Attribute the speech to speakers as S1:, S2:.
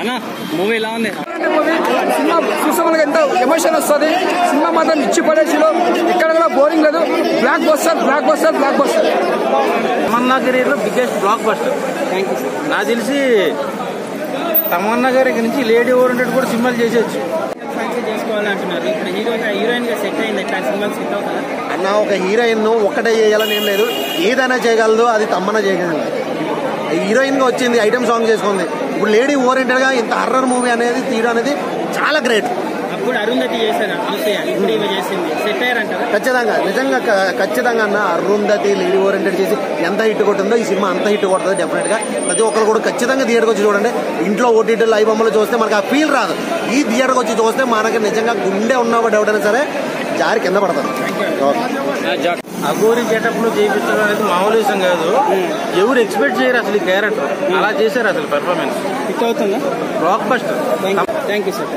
S1: అన్నా మూవీ ఎలా ఉంది?
S2: సినిమా చూస్తే మనకి ఎంత ఎమోషన్ వస్తుంది. సినిమా మాత్రం ఇచ్చి పడేసిలో ఇక్కడ కూడా బోరింగ్ లేదు. Blockbuster blockbuster blockbuster.
S1: Tamannaah కెరీర్లో biggest blockbuster. Thank you sir. నాకు తెలిసి తమన్నా గారి నుంచి లేడీ ఓరియంటెడ్ కూడా సినిమాలు చేసేయచ్చు. చేసుకోవాలంటున్నారు. ఇప్పుడు హీరోయిన్ గా సెట్ అయింది. ఇట్లా సినిమాలు సెట్ అవుతుందా
S3: అన్న? ఒక హీరోయిన్ ఒక్కటే చేయాలని ఏం లేదు, ఏదైనా చేయగలదు. అది తమన్నా చేయగలదు. హీరోయిన్ గా వచ్చింది, ఐటమ్ సాంగ్ చేసుకుంది. ఇప్పుడు లేడీ ఓరియంటెడ్ గా ఇంత హర్రర్ మూవీ అనేది తీయడం అనేది చాలా గ్రేట్.
S1: అప్పుడు అరుంధతి చేశారు, ఇప్పుడు ఇవి చేసింది. సెట్ అయ్యారంటారా?
S3: ఖచ్చితంగా, నిజంగా ఖచ్చితంగా అన్న. అరుంధతి లేడీ ఓరియంటెడ్ చేసి ఎంత హిట్ కొట్టిందో ఈ సినిమా అంత హిట్ కొడుతుంది డెఫినెట్ గా. ప్రతి ఒక్కరు కూడా ఖచ్చితంగా థియేటర్కి వచ్చి చూడండి. ఇంట్లో ఓటీటీ లైవ్ బొమ్మలు చూస్తే మనకు ఆ ఫీల్ రాదు. ఈ థియేటర్కి వచ్చి చూస్తే మనకి నిజంగా గుండె ఉన్నవాడు ఎవడైనా సరే జారి కింద పడతారు.
S1: అఘోరి గెటప్ లో చేయించడం అనేది మామూలు విషయం కాదు. ఎవరు ఎక్స్పెక్ట్ చేయరు అసలు ఈ క్యారెక్టర్. అలా చేశారు. అసలు పెర్ఫార్మెన్స్ హిట్ అవుతుందా? Block buster. Thank you sir.